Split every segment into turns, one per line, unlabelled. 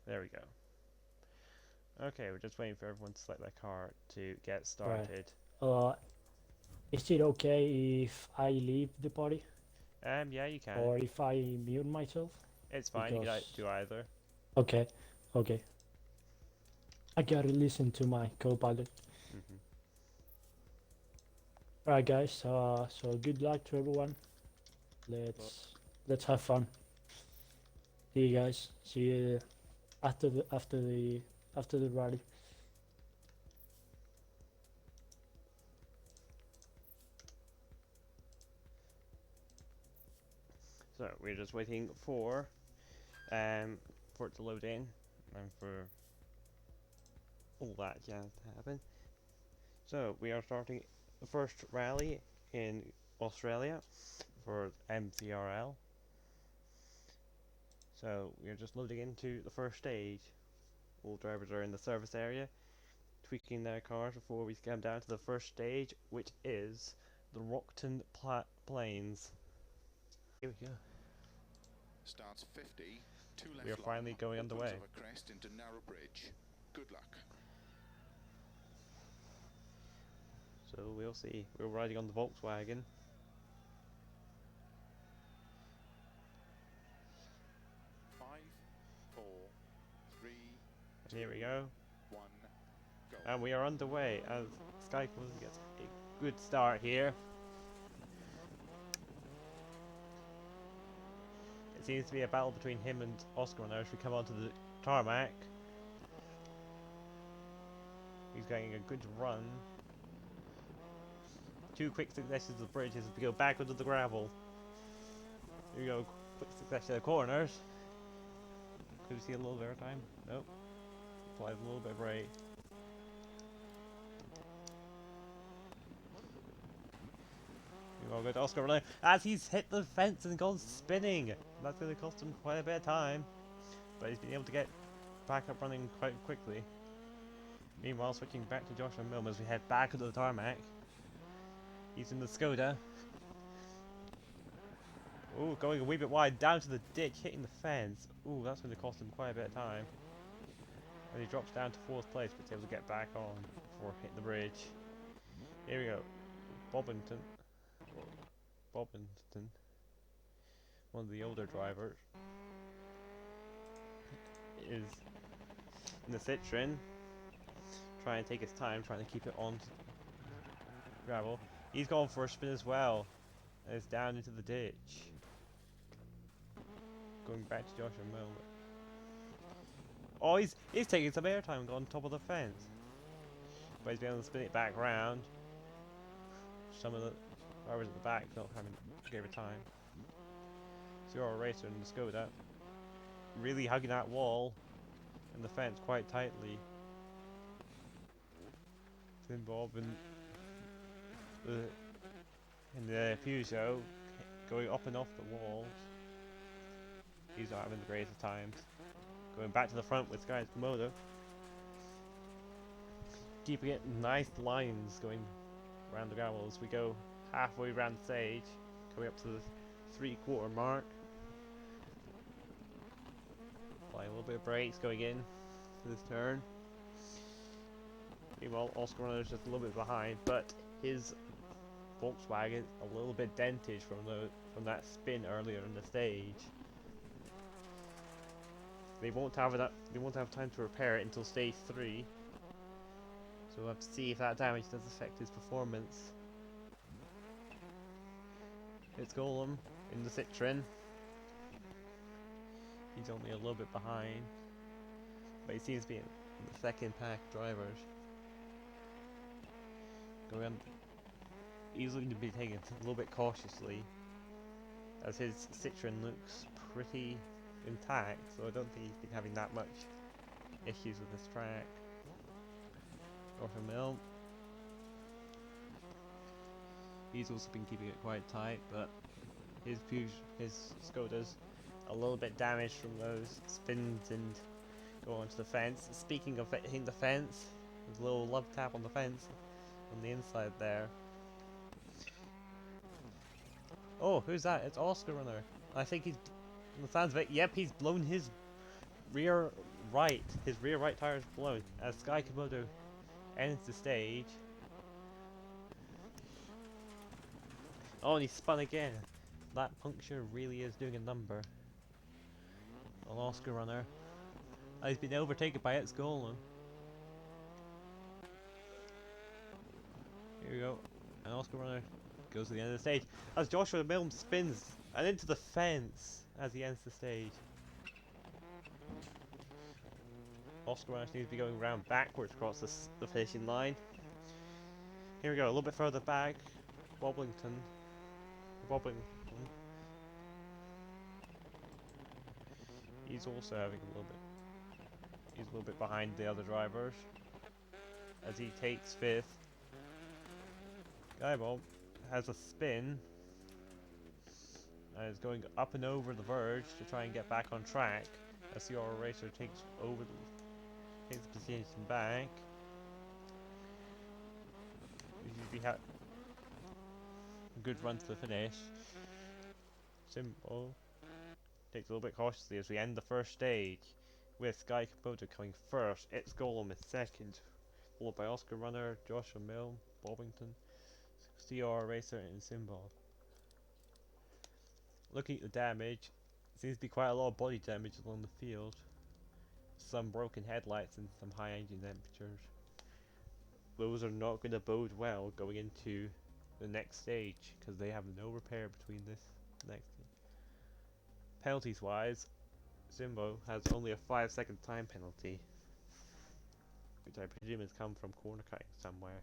There we go. Okay, we're just waiting for everyone to select their car to get
Right.
started.
Uh, is it okay if I leave the party
Yeah, you can.
or if I mute myself?
It's fine. You can
Because
do either.
okay, okay. I gotta listen to my co-pilot.
Hmm.
Alright, guys. So good luck to everyone.
Well,
Let's have fun. See you guys. See you after the rally.
so we're just waiting for it to load in and for all that jazz to happen. So we are starting the first rally in Australia for MCRL. So we are just loading into the first stage. All drivers are in the service area, tweaking their cars before we come down to the first stage, which is the Rockton Plains. Here we go.
Starts 50, two
We are
left long,
finally going
opens
underway.
of a crest into narrow bridge. Good luck.
So we'll see. We're riding on the Volkswagen.
Five, four, three,
And
two,
here we go.
one, go.
And we are underway as Skyclone gets a good start here. It seems to be a battle between him and Oscar now as we come onto the tarmac. He's getting a good run. Two quick successions of the bridges as we go back onto the gravel. Here we go, quick succession of corners. Could we see a little bit of time? Nope. Applies a little bit of brake. We all go to Oscar now as he's hit the fence and gone spinning. That's going to cost him quite a bit of time, but he's been able to get back up running quite quickly. Meanwhile, switching back to Joshua Milne as we head back onto the tarmac. He's in the Skoda. Ooh, going a wee bit wide down to the ditch, hitting the fence. Ooh, that's going to cost him quite a bit of time. And he drops down to 4th place, but he's able to get back on before hitting the bridge. Here we go. Bobbington. Bobbington. One of the older drivers. Is in the Citroen. Trying to take his time, trying to keep it on gravel. He's going for a spin as well. And it's down into the ditch. Going back to Joshua Milne. Oh, he's taking some airtime and got on top of the fence. But he's been able to spin it back round. Some of the drivers at the back not having gave it time. So you're a racer in the Skoda. Really hugging that wall and the fence quite tightly. Tim Bob and the Peugeot going up and off the walls. He's not having the greatest of times. Going back to the front with Sky's Komodo. Keeping it nice lines going around the gravel as we go halfway around the stage. Coming up to the 3/4 mark. Applying a little bit of brakes going in to this turn. Meanwhile, Oscar Runner's just a little bit behind, but his Volkswagen a little bit dented from that spin earlier in the stage. They won't have time to repair it until stage 3. So we'll have to see if that damage does affect his performance. It's Golem in the Citroen. He's only a little bit behind, but he seems to be in the second pack drivers. Going on, he's looking to be taking it a little bit cautiously, as his Citroen looks pretty intact, so I don't think he's been having that much issues with this track. Orphan Mill. He's also been keeping it quite tight, but his Skoda's a little bit damaged from those spins and going onto the fence. Speaking of hitting the fence, there's a little love tap on the fence on the inside there. Oh, who's that? It's Oscar Runner. I think he's, from the sounds of it, yep, he's blown his rear right, his rear right tire is blown as Sky Komodo ends the stage. Oh, and he spun again. That puncture really is doing a number on Oscar Runner. He's been overtaken by its Golem. Here we go. And Oscar Runner goes to the end of the stage as Joshua Milne spins and into the fence as he ends the stage. Oscar Runner seems to be going around backwards across the finishing line. Here we go, a little bit further back. Wobblington. He's also having a little bit. He's a little bit behind the other drivers as he takes fifth. Guybob has a spin and is going up and over the verge to try and get back on track as CR Racer takes the position back. We have a good run to the finish. Simple takes a little bit cautiously as we end the first stage with Sky Komodo coming first. It's Golem is second, followed by Oscar Runner, Joshua Milne, Bobbington, CR Racer and Simbob. Looking at the damage, seems to be quite a lot of body damage along the field. Some broken headlights and some high engine temperatures. Those are not going to bode well going into the next stage because they have no repair between this next. Penalties wise, Simbo has only a 5-second time penalty, which I presume has come from corner cutting somewhere.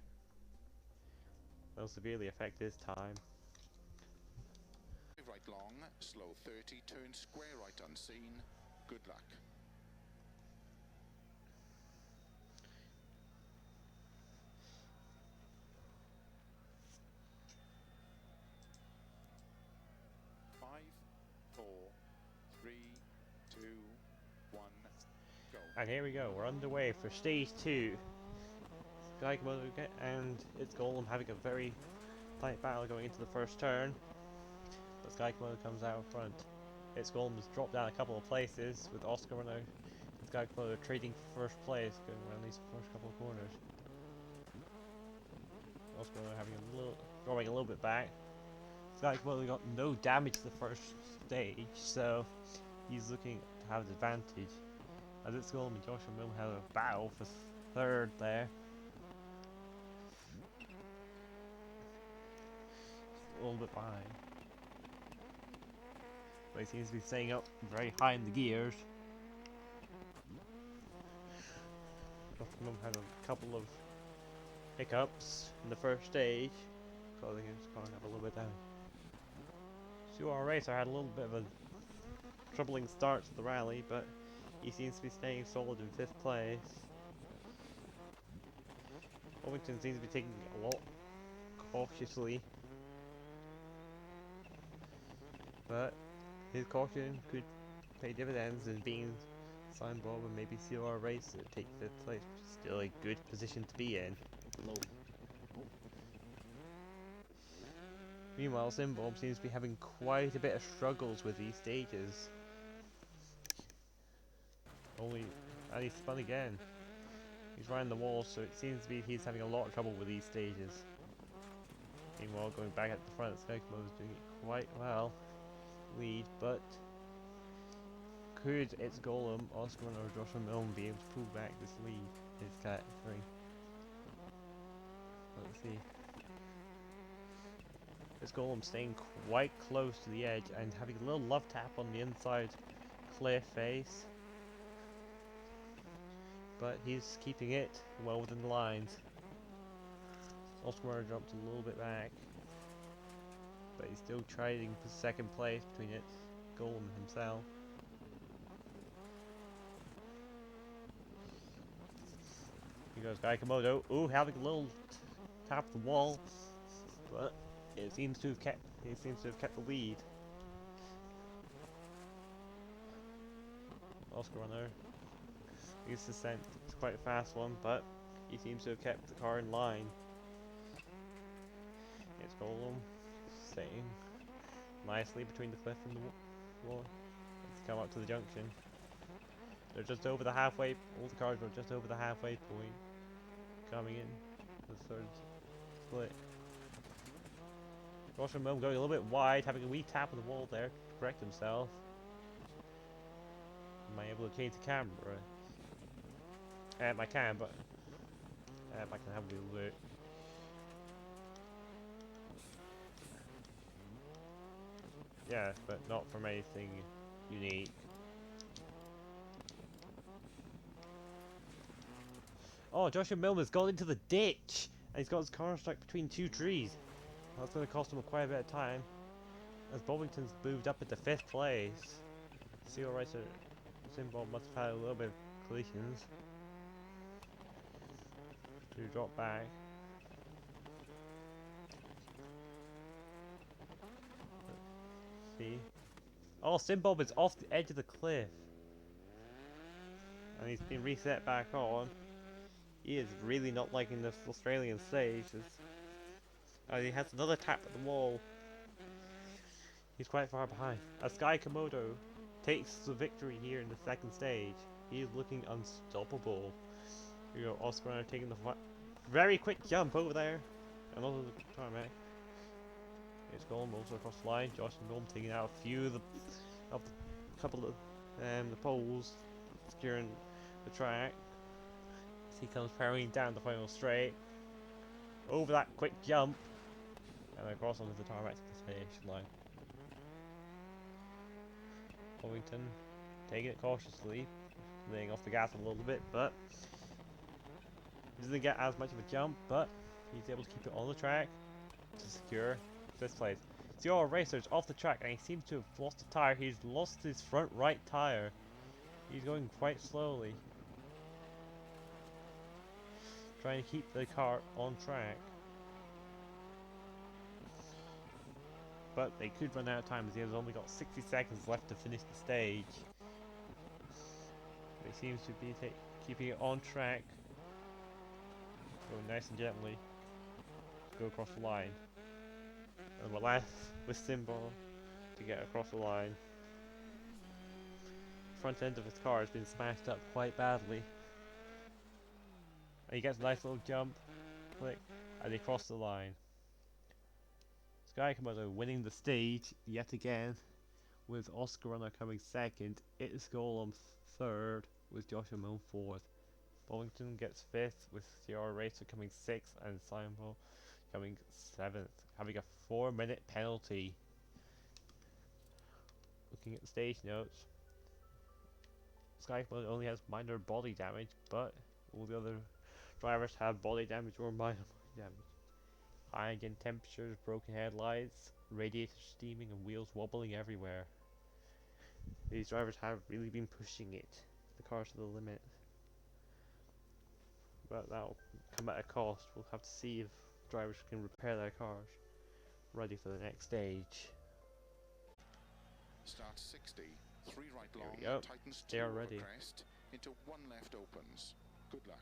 Will severely affect his time.
Right long, slow 30, turn square right unseen. Good luck. Five, four, three, two, one, go.
And here we go, we're underway for stage 2. Sky Komodo and its Golem having a very tight battle going into the first turn. But Sky Komodo comes out in front. Its Golem has dropped down a couple of places with Oscar Runner and Sky Komodo trading for first place going around these first couple of corners. Oscar Runner having drawing a little bit back. Sky Komodo got no damage the first stage, so he's looking to have an advantage. As its Golem and Joshua Milne have a battle for third there. A little bit behind. But he seems to be staying up very high in the gears. Joshua Milne had a couple of hiccups in the first stage, causing him to going up a little bit down. CR Racer had a little bit of a troubling start to the rally, but he seems to be staying solid in 5th place. Ovington seems to be taking it a lot cautiously, but his caution could pay dividends in being Sign Bob and maybe CR Racer take 5th place, which is still a good position to be in. Meanwhile, Simbob seems to be having quite a bit of struggles with these stages. And he's spun again. He's riding the wall, so it seems to be he's having a lot of trouble with these stages. Meanwhile, going back at the front, Sky Komodo is doing it quite well. Lead, but could its Golem, Oscar or Joshua Milne be able to pull back this lead? His cat 3. Let's see. This Golem staying quite close to the edge and having a little love tap on the inside clear face. But he's keeping it well within the lines. Oscar dropped a little bit back. But he's still trading for 2nd place between it, Golem himself. Here goes Guy Komodo. Ooh, having a little tap the wall. But he seems to have kept the lead. Oscar Runner. His descent is quite a fast one, but he seems to have kept the car in line. It's Golem staying nicely between the cliff and the wall. Let's come up to the junction. They're just over the halfway. All the cars are just over the halfway point. Coming in the third split. Joshua Milne going a little bit wide, having a wee tap on the wall there to correct himself. Am I able to change the camera? I can, but I can have a little look. Yeah, but not from anything unique. Oh, Joshua Milne has gone into the ditch! And he's got his car stuck between two trees. That's going to cost him quite a bit of time. As Bovington's moved up into 5th place. CRL Racer Symbol must have had a little bit of collisions to drop back. Let's see. Oh, Simbob is off the edge of the cliff. And he's been reset back on. He is really not liking this Australian stage. He has another tap at the wall. He's quite far behind. As Sky Komodo takes the victory here in the second stage, he is looking unstoppable. Here you go, Oscar Runner taking the very quick jump over there. Another tarmac. It's going also across the line. Josh and Norm taking out a few of the couple of the poles, securing the track. As he comes powering down the final straight. Over that quick jump. And across onto the tarmac to the finish line. Bovington taking it cautiously, laying off the gas a little bit, but he doesn't get as much of a jump, but he's able to keep it on the track to secure 5th place. CRL Racer's off the track and he seems to have lost a tyre. He's lost his front right tyre. He's going quite slowly, trying to keep the car on track. But they could run out of time as he has only got 60 seconds left to finish the stage. But he seems to be keeping it on track. Going nice and gently. Go across the line. And we're left with Symbol to get across the line. Front end of his car has been smashed up quite badly. And he gets a nice little jump, click, and he crosses the line. Sky Komodo winning the stage yet again, with Oscar Runner coming second. It is Golem third, with Joshua Milne fourth. Bovington gets 5th, with CRL Racer coming 6th, and Simon coming 7th, having a 4-minute penalty. Looking at the stage notes, Sky Komodo only has minor body damage, but all the other drivers have body damage or minor body damage. High engine temperatures, broken headlights, radiator steaming, and wheels wobbling everywhere. These drivers have really been pushing it, the cars to the limit. But that'll come at a cost. We'll have to see if drivers can repair their cars ready for the next stage.
Start 60, 3 right long,
we go.
tightens
They
2
are
over
ready.
crest, into 1 left opens. Good luck.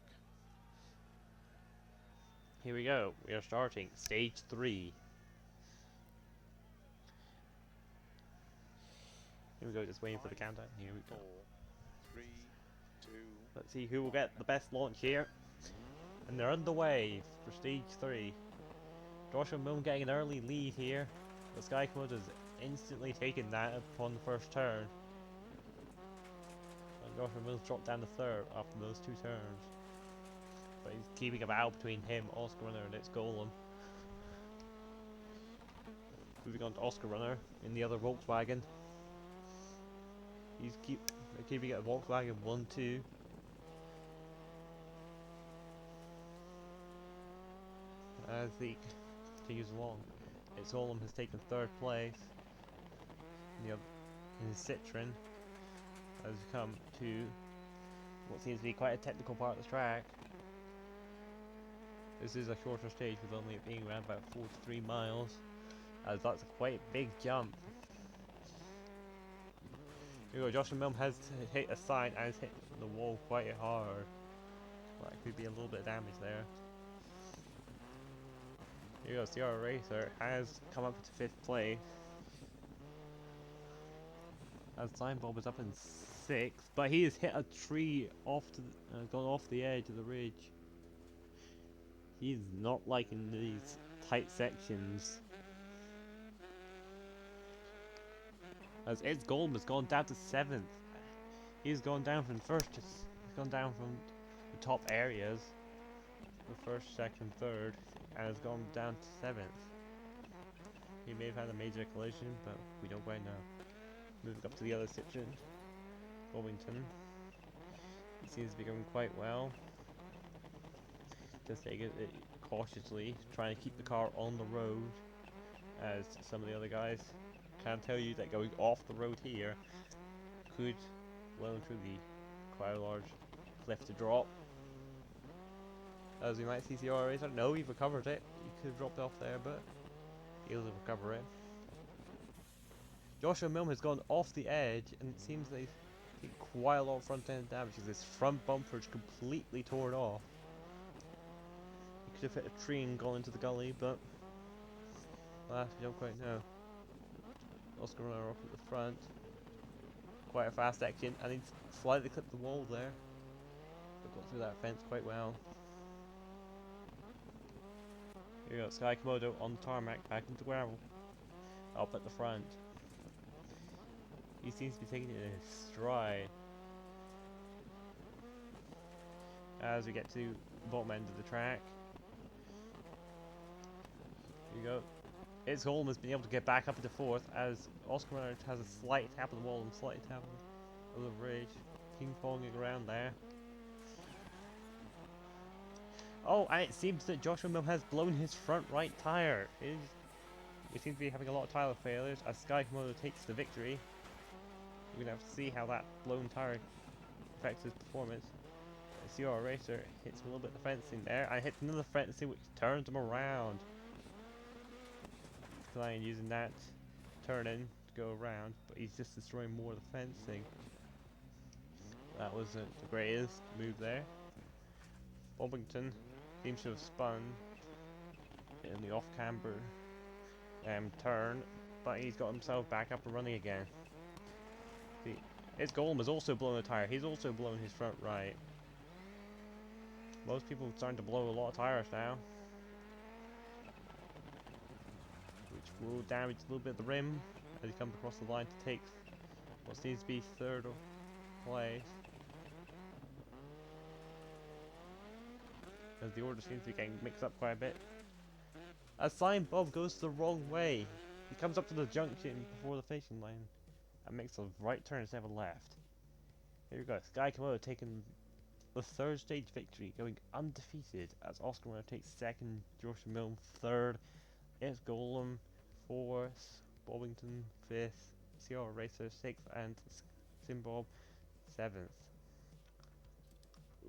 Here we go. We are starting stage 3. Here we go. Just waiting for the countdown. Here we go.
4, 3, 2.
Let's see who will get the best launch here. And they're underway for stage 3. Joshua Milne getting an early lead here. The Sky Komodo has instantly taken that upon the first turn. And Joshua Milne's dropped down to 3rd after those 2 turns. But he's keeping a battle between him, Oscar Runner, and its Golem. Moving on to Oscar Runner in the other Volkswagen. He's keeping it at Volkswagen 1-2. As he continues along, its Golem has taken 3rd place. In his Citroen has come to what seems to be quite a technical part of the track. This is a shorter stage with only it being around about 43 miles, as that's a quite big jump. Here we go, Joshua Milne has hit a sign and has hit the wall quite hard. Well, that could be a little bit of damage there. Here we go, CRL Racer has come up to 5th place. As Simon Bob is up in 6th, but he has hit a tree off to gone off the edge of the ridge. He's not liking these tight sections. As Ed's Golem has gone down to 7th. He's gone down from first. He's gone down from the top areas, the first, second, third, and has gone down to 7th. He may have had a major collision, but we don't quite know. Moving up to the other section, Bovington. He seems to be going quite well. Just take it cautiously, trying to keep the car on the road, as some of the other guys can tell you that going off the road here could well and truly quite a large cliff to drop. As we might see CR Racer, no, he recovered it. He could have dropped off there, but he'll recover it. Joshua Milne has gone off the edge, and it seems they've taken quite a lot of front end damage because his front bumper is completely torn off. He could have hit a tree and gone into the gully, but alas, we don't quite know. Oscar Runner up at the front. Quite a fast section, and he's slightly clipped the wall there, but got through that fence quite well. Here we go, Sky Komodo on the tarmac, back into gravel, up at the front. He seems to be taking it in his stride. As we get to the bottom end of the track. Here we go. It's Holm has been able to get back up into 4th as Oscar Runner has a slight tap of the wall and slight tap of the ridge. Ping-ponging around there. Oh, and it seems that Joshua Milne has blown his front right tyre. We seem to be having a lot of tyre failures as Sky Komodo takes the victory. We're going to have to see how that blown tyre affects his performance. CR Racer hits a little bit of the fencing there, and hits another fencing which turns him around. Flying using that turn in to go around, but he's just destroying more of the fencing. That wasn't the greatest move there. Bovington seems to have spun in the off-camber turn, but he's got himself back up and running again. See, his Golem has also blown a tyre. He's also blown his front right. Most people are starting to blow a lot of tyres now, which will damage a little bit of the rim as he comes across the line to take what seems to be 3rd place. As the order seems to be getting mixed up quite a bit. As Sign Bob goes the wrong way. He comes up to the junction before the finishing line and makes a right turn instead of a left. Here we go, Sky Komodo taking the 3rd stage victory, going undefeated as Oscar Runner takes 2nd, Joshua Milne 3rd, It's Golem 4th, Bovington 5th, CR Racer 6th, and Simbob 7th.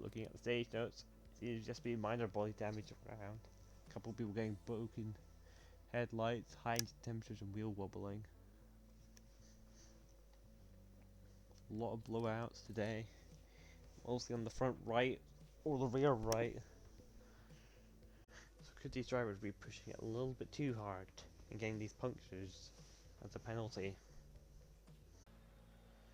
Looking at the stage notes, seems to just be minor body damage around. A couple of people getting broken headlights, high engine temperatures, and wheel wobbling. A lot of blowouts today, mostly on the front right or the rear right. So could these drivers be pushing it a little bit too hard and getting these punctures as a penalty?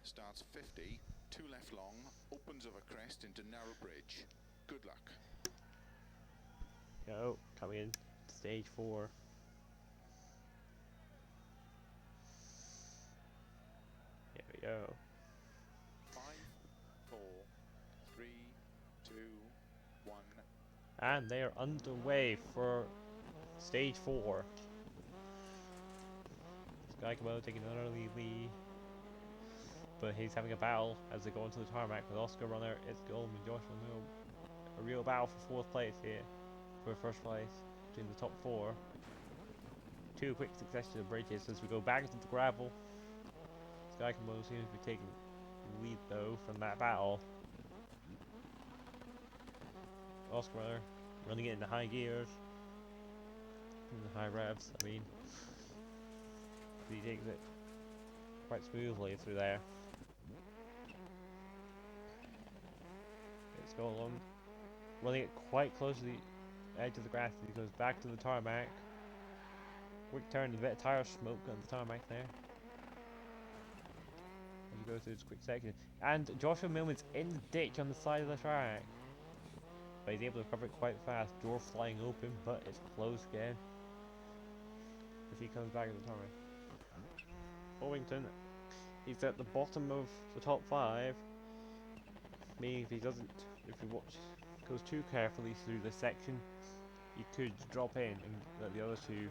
Starts 50, 2 left long, opens of a crest into narrow bridge. Good luck.
Go, coming in stage 4. Here we go.
5, 4, 3, 2, 1.
And they are underway for stage 4. Sky Komodo taking an early lead, but he's having a battle as they go into the tarmac with Oscar Runner, It's Golem, and Joshua Milne. A real battle for 4th place here, for 1st place between the top 4. 2 quick succession of bridges as we go back into the gravel. Sky Komodo seems to be taking the lead though from that battle. Oscar Runner running it in the high gears, in the high revs, I mean. He takes it quite smoothly through there. It's Golem running it quite close to the edge of the grass as he goes back to the tarmac. Quick turn, a bit of tire smoke on the tarmac there. As we go through this quick section. And Joshua Millman's in the ditch on the side of the track. But he's able to cover it quite fast. Door flying open, but it's close again. If he comes back at the time. Bowington, he's at the bottom of the top 5. Meaning if he goes too carefully through this section, he could drop in and let the other two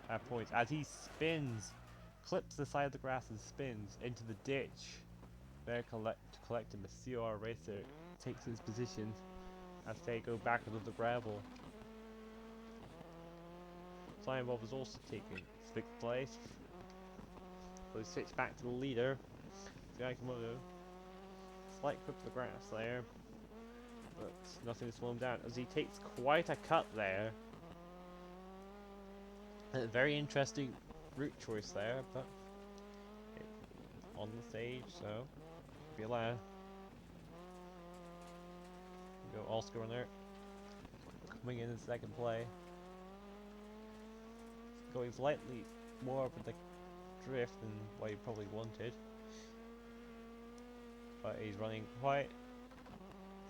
have points. As he spins, clips the side of the grass and spins into the ditch. There to collect him. A CR racer takes his position as they go back into the gravel. Simon Bob is also taking 6th place. So he switches back to the leader, Gakamoto. Slight clip of the grass there, but nothing to slow him down as he takes quite a cut there. A very interesting route choice there, but on the stage, so be allowed. Go Oscar on there, coming in 2nd play, going slightly more with the drift than what he probably wanted, but he's running quite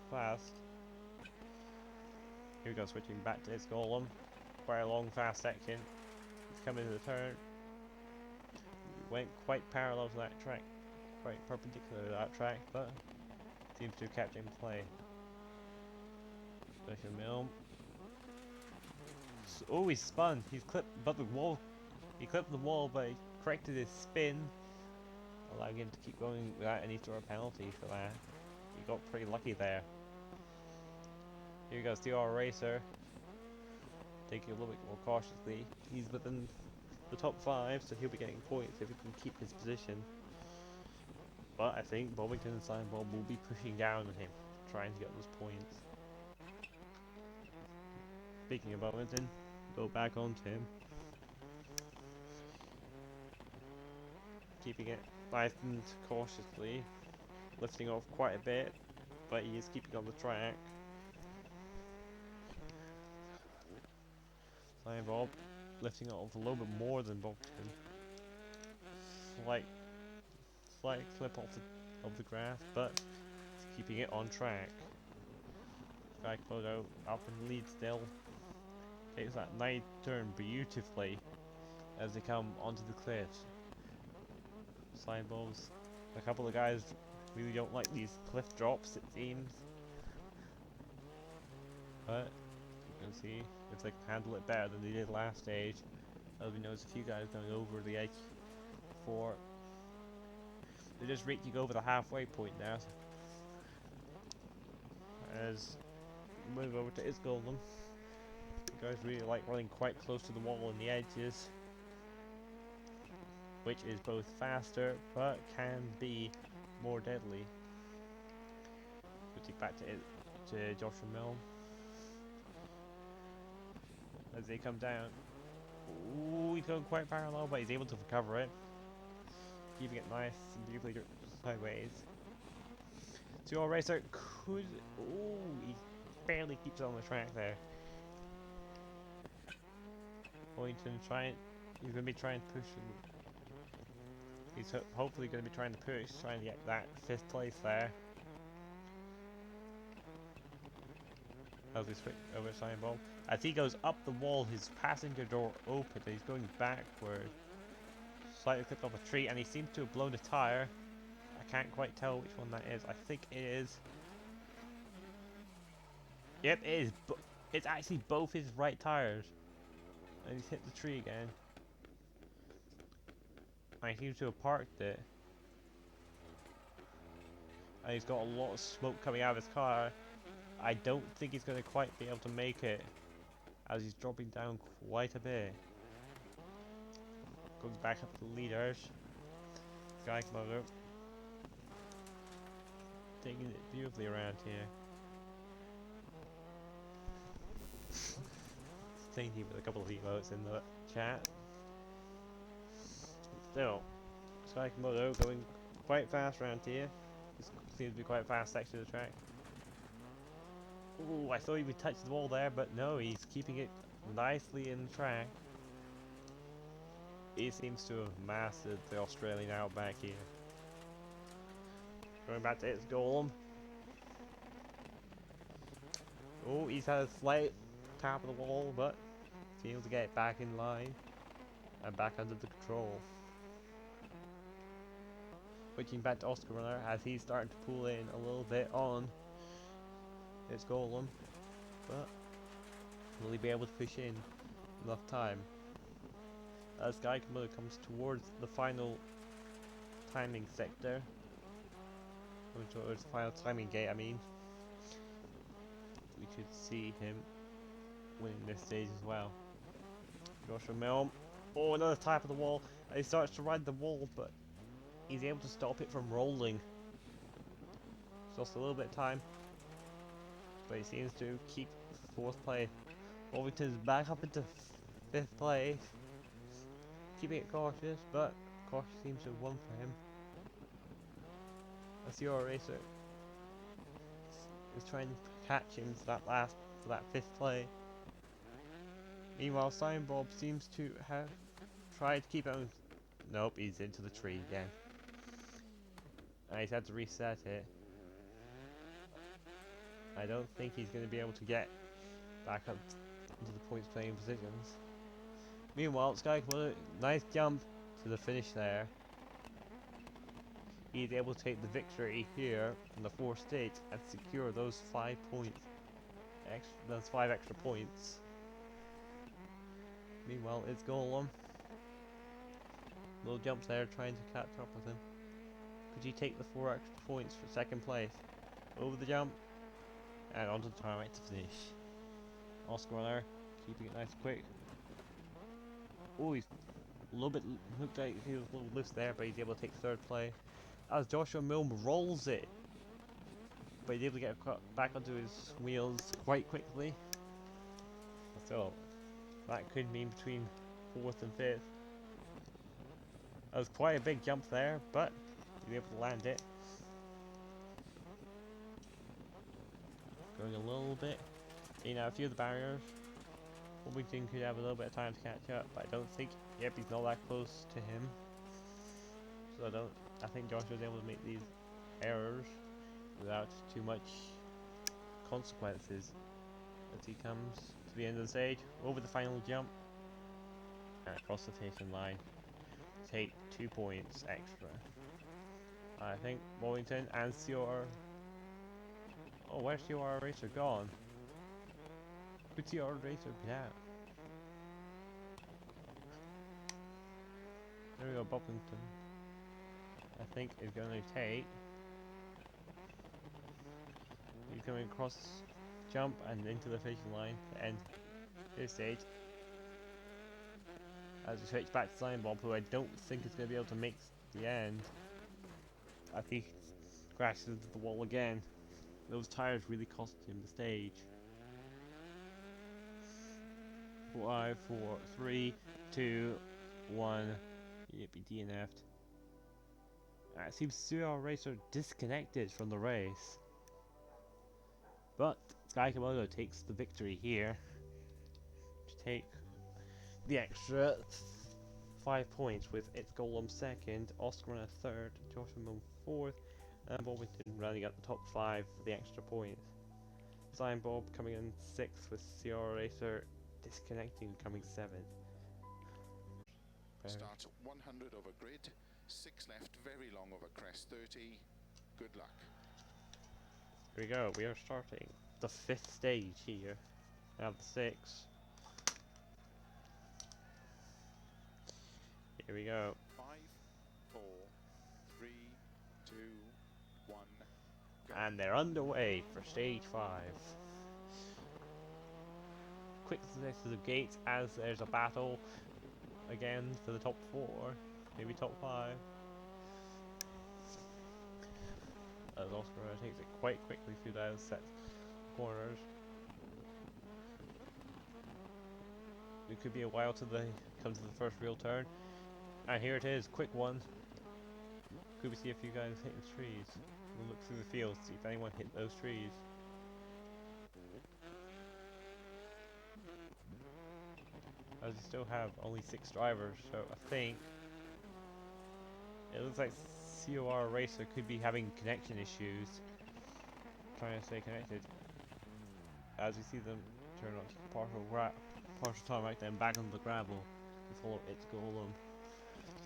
fast. Here we go, switching back to his golem. Quite a long, fast section. He's coming to the turn. Went quite parallel to that track, quite perpendicular to that track, but seems to have kept in play. Special Mill. Oh, he spun. He's clipped, but the wall. He clipped the wall, but he corrected his spin, allowing him to keep going without any sort of penalty for that. He got pretty lucky there. Here goes CR Racer, taking a little bit more cautiously. He's within the top 5, so he'll be getting points if he can keep his position. But I think Bovington and Simon Bob will be pushing down on him, trying to get those points. Speaking of Bovington, go back onto him. Keeping it nice and cautiously, lifting off quite a bit, but he is keeping on the track. Simon Bob lifting it off a little bit more than Bovington. Slight flip off the grass, but he's keeping it on track. Gakamoto up in the lead still. Takes that 9th turn beautifully as they come onto the cliffs. Side balls. A couple of guys really don't like these cliff drops, it seems. But you can see if they can handle it better than they did last stage. As we know, there's a few guys going over the edge before. They're just reaching over the halfway point now. As we move over to his golem. The guys really like running quite close to the wall on the edges, which is both faster but can be more deadly. Switching back to Joshua Mill as they come down. Ooh, he's going quite parallel, but he's able to recover it, keeping it nice and beautifully sideways. So our racer could. Ooh, he barely keeps it on the track there. Boynton he's going to be trying to push him. He's hopefully going to be trying to push, trying to get that 5th place there. As we switch over to Simon Bob. As he goes up the wall, his passenger door opened and he's going backward. Slightly clipped off a tree and he seems to have blown a tyre. I can't quite tell which one that is. I think it is. Yep, it is. It's actually both his right tyres. And he's hit the tree again. And he seems to have parked it. And he's got a lot of smoke coming out of his car. I don't think he's going to quite be able to make it, as he's dropping down quite a bit. Going back up to the leaders. Gakamoto taking it beautifully around here. Thank you for a couple of emotes in the chat. Still, Gakamoto going quite fast around here. This seems to be quite a fast section of the track. Ooh, I thought he would touch the wall there, but no, he's keeping it nicely in track. He seems to have mastered the Australian outback here. Going back to its golem. Oh, he's had a slight tap of the wall, but he's able to get it back in line and back under the control. Switching back to Oscar Runner as he's starting to pull in a little bit on its golem, but will he be able to push in enough time? As Sky Komodo comes towards the final timing sector, towards the final timing gate, I mean, we could see him winning this stage as well. Joshua Milne, oh, another tap of the wall, and he starts to ride the wall, but he's able to stop it from rolling. It's lost a little bit of time, but he seems to keep 4th place. Wovington's back up into 5th place, keeping it cautious, but caution seems to have won for him. A CR Racer is trying to catch him for that 5th place. Meanwhile, Simon Bob seems to have tried to keep it on. Nope, he's into the tree again. And he's had to reset it. I don't think he's going to be able to get back up into the points playing positions. Meanwhile, Sky Komodo, nice jump to the finish there. He's able to take the victory here in the 4th stage and secure those 5 points. Those 5 extra points. Meanwhile, it's Golem. Little jumps there trying to catch up with him. Could he take the 4 extra points for 2nd place? Over the jump and onto the tarmac to finish. Oscar Runner keeping it nice and quick. Oh, he's a little bit, looked like he was a little loose there, but he's able to take 3rd place. As Joshua Milne rolls it, but he's able to get back onto his wheels quite quickly. So that could mean between 4th and 5th. That was quite a big jump there, but he's able to land it. Going a little bit in a few of the barriers. Wovington could have a little bit of time to catch up, but I don't think. Yep, he's not that close to him. So I think Joshua was able to make these errors without too much consequences as he comes to the end of the stage, over the final jump and across the finishing line. Take 2 points extra. I think Wellington and CR. Oh, where's CR Racer gone? Could CR Racer be out? There we go, Bobbington. I think is going to take. He's coming across, jump, and into the finishing line to end his stage. As we switch back to Simon Bob, who I don't think is going to be able to make the end. I think he crashes into the wall again. Those tires really cost him the stage. 5, 4, 3, 2, 1. Yep, he DNF'd. It seems CR Racer disconnected from the race. But Sky Komodo takes the victory here to take the extra 5 points with its Golem 2nd, Oscar Runner 3rd, Joshua Milne 4th, and Bobbington rounding out the top 5 for the extra points. Simon Bob coming in 6th with CR Racer disconnecting, coming 7th.
Starts 100 over grid, 6 left, very long over crest 30. Good luck.
Here we go, we are starting the 5th stage here. Now the 6. Here we go.
5, 4, 3, 2, 1. Go.
And they're underway for stage 5. Quick successes of gates as there's a battle again for the top 4, maybe top 5. As Oscar takes it quite quickly through those set corners. It could be a while till they come to the first real turn. And here it is, quick one. Could we see a few guys hitting trees? We'll look through the field, see if anyone hit those trees. As we still have only 6 drivers, so I think it looks like COR racer could be having connection issues, trying to stay connected. As you see them turn on partial tarmac, then back on the gravel to follow its Golem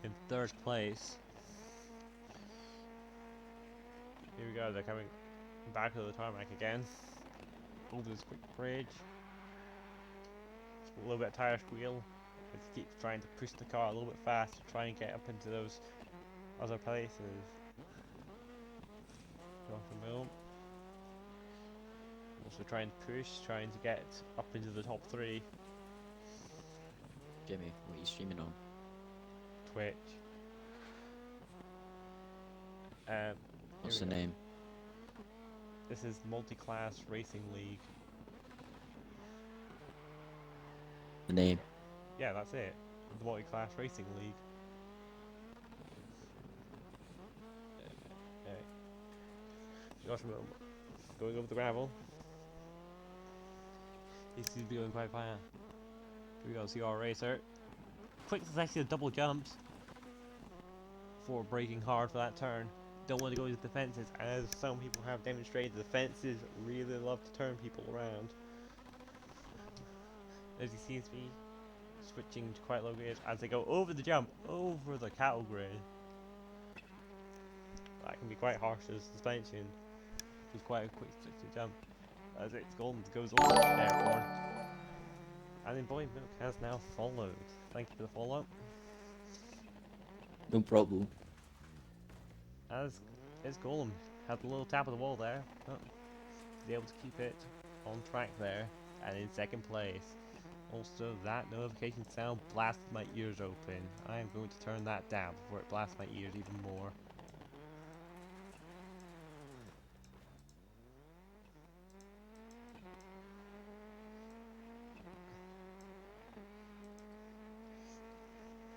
in 3rd place. Here we go, they're coming back to the tarmac again. Over this quick bridge. A little bit of tire squeal. Let's keep trying to push the car a little bit fast to try and get up into those other places. Off the mill. Also trying to push, trying to get up into the top 3.
Jimmy, what are you streaming on?
Twitch.
What's
Here
the
we go.
name?
This is Multi-Class Racing League.
The name?
Yeah, that's it. The Multi-Class Racing League. Josh Mill going over the gravel. He seems to be going quite fast. Here we go, CR Racer. Quick succession of double jumps before braking hard for that turn. Don't want to go into the fences, as some people have demonstrated. The fences really love to turn people around. As he seems to be switching to quite low gears as they go over the jump, over the cattle grid. That can be quite harsh as suspension. It was quite a quick switch to jump as it goes over the airport. And then Boy Milk has now followed. Thank you for the follow.
No problem.
As his Golem had a little tap of the wall there, but be able to keep it on track there and in 2nd place. Also, that notification sound blasted my ears open. I am going to turn that down before it blasts my ears even more.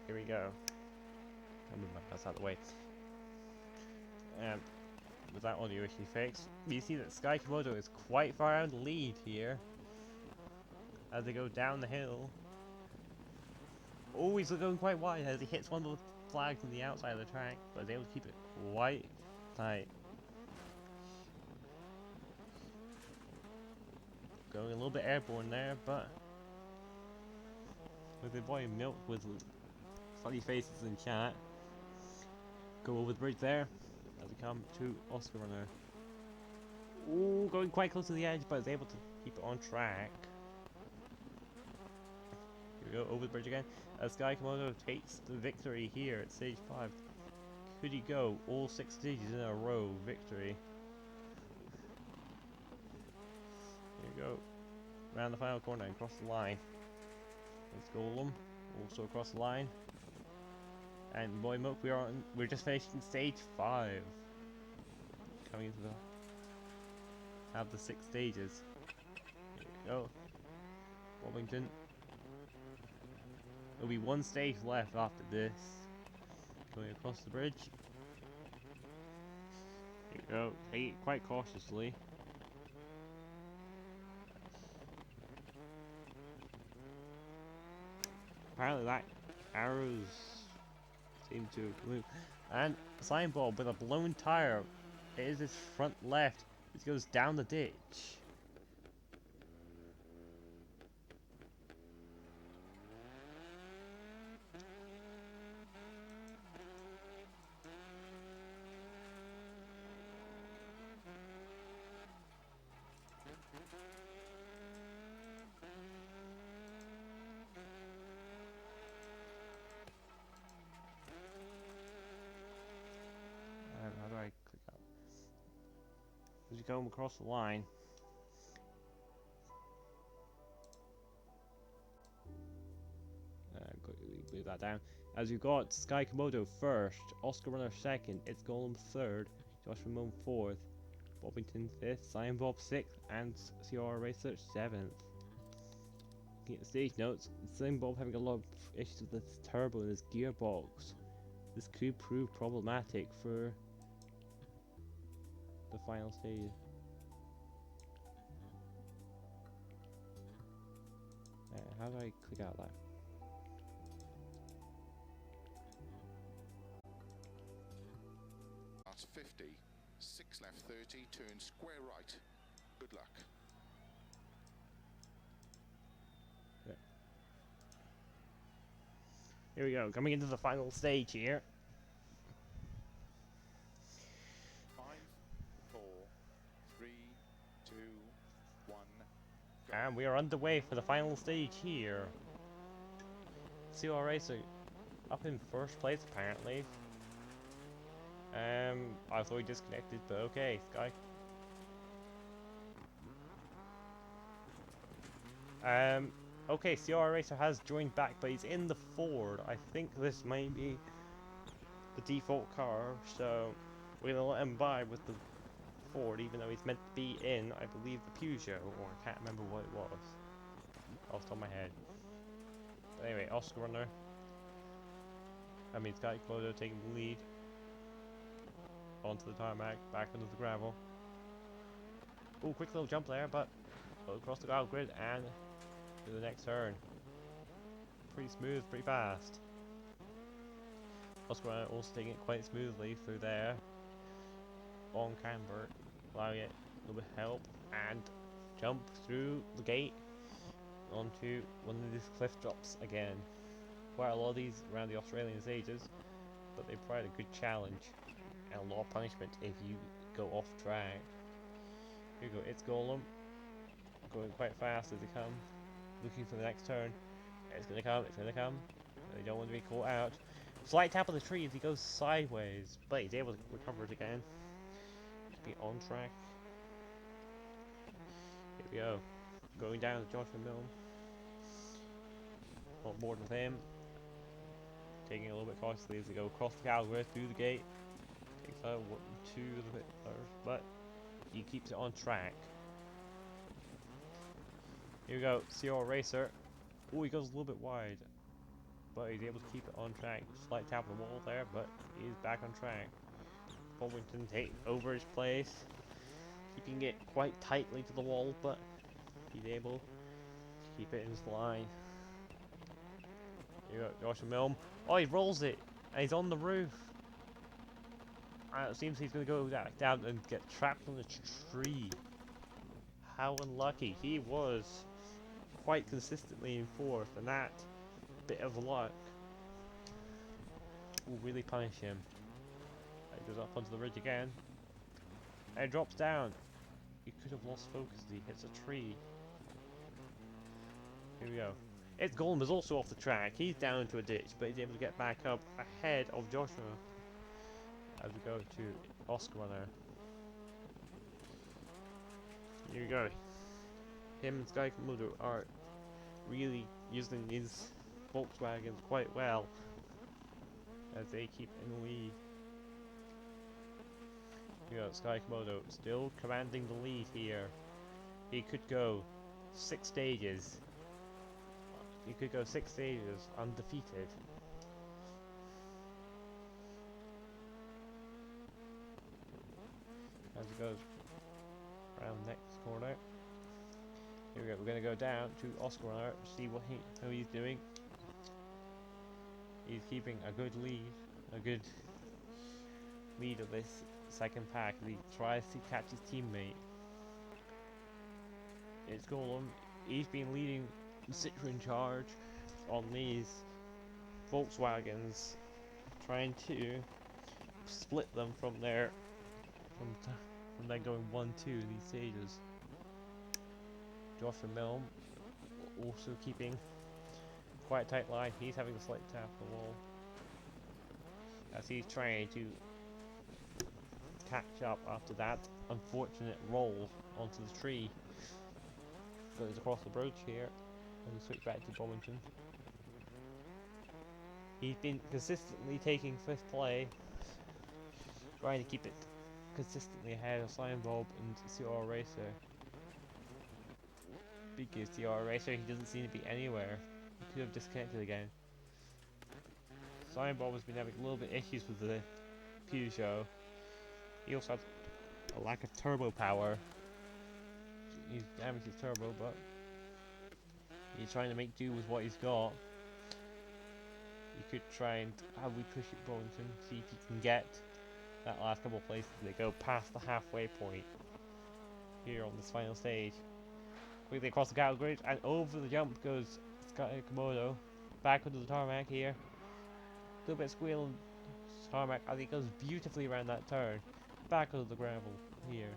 Here we go. I'll move my mouse out of the way. With that audio issue fixed, you see that Sky Komodo is quite far out of the lead here as they go down the hill. Oh, he's going quite wide as he hits one of the flags on the outside of the track, but is able to keep it quite tight. Going a little bit airborne there, but with the Boy Milk with funny faces in chat. Go over the bridge there as we come to Oscar Runner. Ooh, going quite close to the edge, but is able to keep it on track. Here we go, over the bridge again. As Sky Komodo takes the victory here at stage 5. Could he go all 6 stages in a row victory? Here we go. Round the final corner and across the line. Let's Golem, also across the line. And Boy Milk, we're just finishing stage 5. Coming into the 6 stages. Here we go. Bobbington. There'll be 1 stage left after this. Going across the bridge. Here we go. Take it quite cautiously. Apparently that arrows seem to move. And Slime Bob with a blown tire. It is his front left. It goes down the ditch. How do I click out? As you go across the line. Quickly leave that down. As you got Sky Komodo first, Oscar Runner second, It's Golem third, Josh Ramone fourth, Bobbington fifth, Cyan Bob sixth, and CR Racer seventh. Looking at the stage notes, Cyan Bob having a lot of issues with his turbo and his gearbox. This could prove problematic for the final stage. How do I click out that?
50, 6 left 30, turn square right. Good luck.
Here we go, coming into the final stage here.
5, 4, 3, 2, 1, go.
And we are underway for the final stage here. CR Racer up in first place apparently. I thought he disconnected, but okay, Sky. Okay, CR Racer has joined back, but he's in the Ford. I think this may be the default car, so we're gonna let him by with the Ford, even though he's meant to be in, I believe, the Peugeot, or I can't remember what it was off the top of my head. But anyway, Oscar Runner. I mean, Sky Clodo taking the lead onto the tarmac, back onto the gravel. Oh, quick little jump there, but across the gravel grid and to the next turn. Pretty smooth, pretty fast. Oscar Runner also taking it quite smoothly through there on camber, allowing it a little bit of help, and jump through the gate onto one of these cliff drops again. Quite a lot of these around the Australian stages, but they provide a good challenge and a lot of punishment if you go off track. Here you go, it's Golem, going quite fast as they come, looking for the next turn. It's gonna come, it's gonna come. They don't want to be caught out. Slight tap of the tree as he goes sideways, but he's able to recover it again. To be on track. Here we go. Going down to Joshua Milne. On board with him. Taking it a little bit cautiously as they go across the Calgary through the gate. Takes out 1, 2 a little bit first, but he keeps it on track. Here we go, CR Racer. Oh, he goes a little bit wide, but he's able to keep it on track. Slight tap of the wall there, but he's back on track. Bovington take over his place, keeping it quite tightly to the wall, but he's able to keep it in his line. Here you go, Joshua Milne. Oh, he rolls it, and he's on the roof. And it seems he's going to go down and get trapped on the tree. How unlucky. He was quite consistently in fourth, and that bit of luck will really punish him. He goes up onto the ridge again, and drops down. He could have lost focus as he hits a tree. Here we go. Ed Golem is also off the track. He's down into a ditch, but he's able to get back up ahead of Joshua as we go to Oscar Runner. Here we go. Him and Sky Komodo are really using these Volkswagens quite well as they keep in the lead. You know, Sky Komodo still commanding the lead here. He could go 6 stages. He could go 6 stages undefeated. As he goes around the next corner. Here we go, we're going to go down to Oscar Runner to see how he's doing. He's keeping a good lead of this second pack as he tries to catch his teammate. It's Golem. He's been leading Citroen Charge on these Volkswagens, trying to split them from their from them going 1-2 in these stages. Joshua Milne also keeping quite a tight line. He's having a slight tap on the wall as he's trying to catch up after that unfortunate roll onto the tree. Goes across the bridge here and we switch back to Bovington. He's been consistently taking 5th play, trying to keep it consistently ahead of Cyan Bob and CR Racer. Because CR Racer, he doesn't seem to be anywhere. He could have disconnected again. Cyan Bob has been having a little bit issues with the Peugeot. He also has a lack of turbo power. He's damaged his turbo, but he's trying to make do with what he's got. You could try and have we push it Bovington, see if he can get that last couple of places. They go past the halfway point here on this final stage. Quickly across the cattle grid and over the jump goes Sky Komodo. Back onto the tarmac here. A little bit of squeal on tarmac as he goes beautifully around that turn. Back onto the gravel here.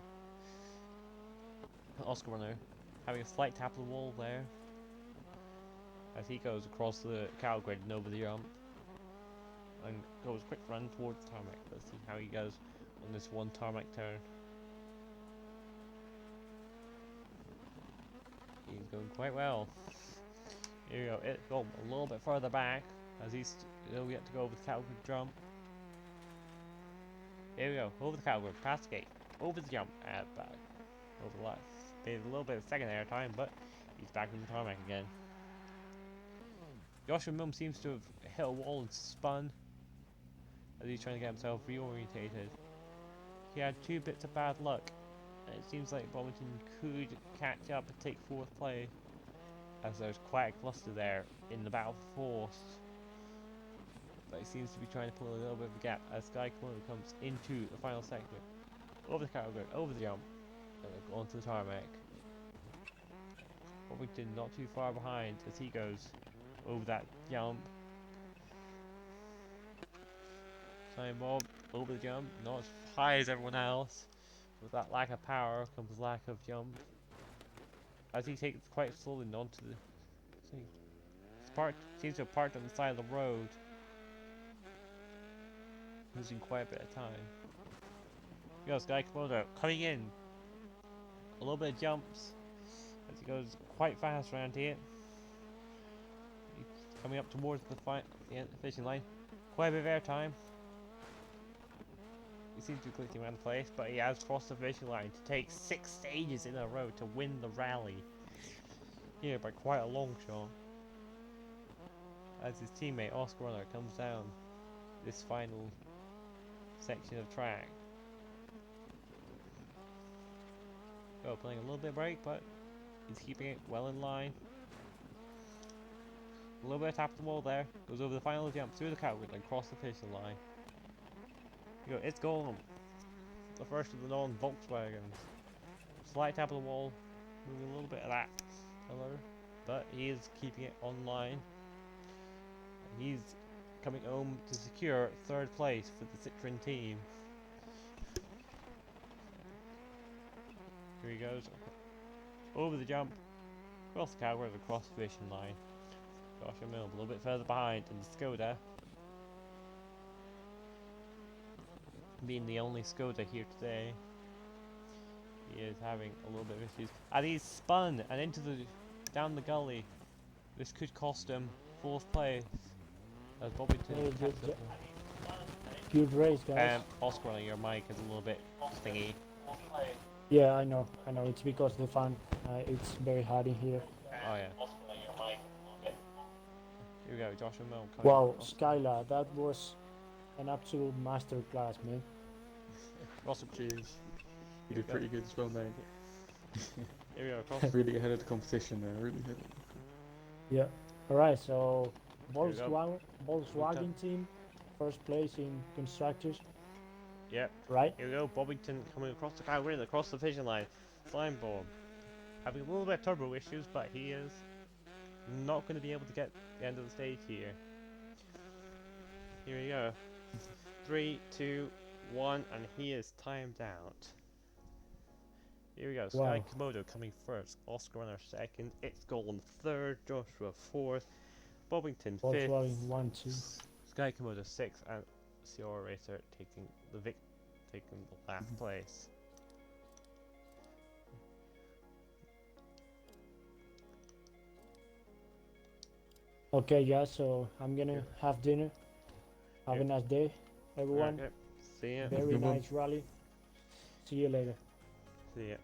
Oscar Runner having a slight tap of the wall there as he goes across the cattle grid and over the jump. And goes quick run towards the tarmac. Let's see how he goes on this one tarmac turn. He's going quite well. Here we go. It's going a little bit further back as he's still yet to go over the cattle grid jump. Here we go. Over the cattle grid, past the gate, over the jump, and back. Over the left. There's a little bit of second air time, but he's back on the tarmac again. Joshua Milne seems to have hit a wall and spun as he's trying to get himself reorientated. He had 2 bits of bad luck, and it seems like Bovington could catch up and take 4th place, as there's quite a cluster there in the battle for 4th. But he seems to be trying to pull a little bit of a gap as Sky Komodo comes into the final sector. Over the cattle grid, over the jump, and onto the tarmac. Bovington not too far behind as he goes over that jump. Time Bob over the jump, not as high as everyone else. With that lack of power comes lack of jump. As he takes quite slowly onto the seems to have parked on the side of the road. Losing quite a bit of time. Yo, Sky Komodo coming in. A little bit of jumps as he goes quite fast around here. He's coming up towards the finishing line. Quite a bit of air time. He seems to be glitching around the place, but he has crossed the finishing line to take 6 stages in a row to win the rally. Here by quite a long shot. As his teammate Oscar Runner comes down this final section of track. Oh, playing a little bit of brake, but he's keeping it well in line. A little bit of tap of the wall there. Goes over the final jump through the cattle grid and across the finishing line. Here we go, it's gone. The first of the non-Volkswagens. Slight tap of the wall, moving a little bit of that color, but he is keeping it online. He's coming home to secure 3rd place for the Citroen team. Here he goes. Over the jump, across the cattle grid, across the finishing line. Joshua Milne a little bit further behind in the Skoda. Being the only Skoda here today, he is having a little bit of issues. And he's spun and into down the gully. This could cost him 4th place as Bovington catches up.
Good race, guys.
Oscar, your mic is a little bit thingy.
Yeah, I know. It's because of the fan. It's very hard in here.
Oh yeah. Here we go, Joshua Milne.
Wow, Skylar, that was an absolute masterclass, man.
Russell,
Cheers. You did pretty good as well, mate.
here we go, across.
Really ahead of the competition there, really ahead.
Yeah. Alright, so
Here we go.
Volkswagen team, 1st place in constructors,
Yep.
right?
Here we go, Bovington coming across the car, winning across the finishing line. Slime bomb. Having a little bit of turbo issues, but he is not going to be able to get the end of the stage here. Here we go. 3, 2, 1, and he is timed out. Here we go, Sky
Wow.
Komodo coming 1st, Oscar Runner 2nd, It's Golden 3rd, Joshua 4th, Bovington 5th,
Volkswagen 1, 2.
Sky Komodo 6th, and CR Racer taking the last place.
Okay, guys, so I'm gonna have dinner. Have a nice day, everyone.
Okay. See ya.
Very
Good one.
nice rally. See you later.
See ya.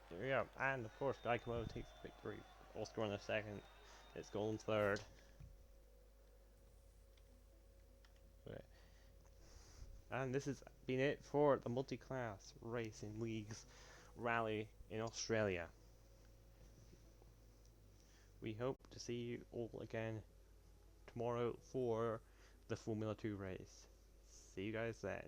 Here we go, and of course Guy Komodo takes the victory. Oscar on the 2nd, It's going third. Right. And this has been it for the multi-class racing leagues rally in Australia. We hope to see you all again tomorrow for the Formula 2 race. See you guys then.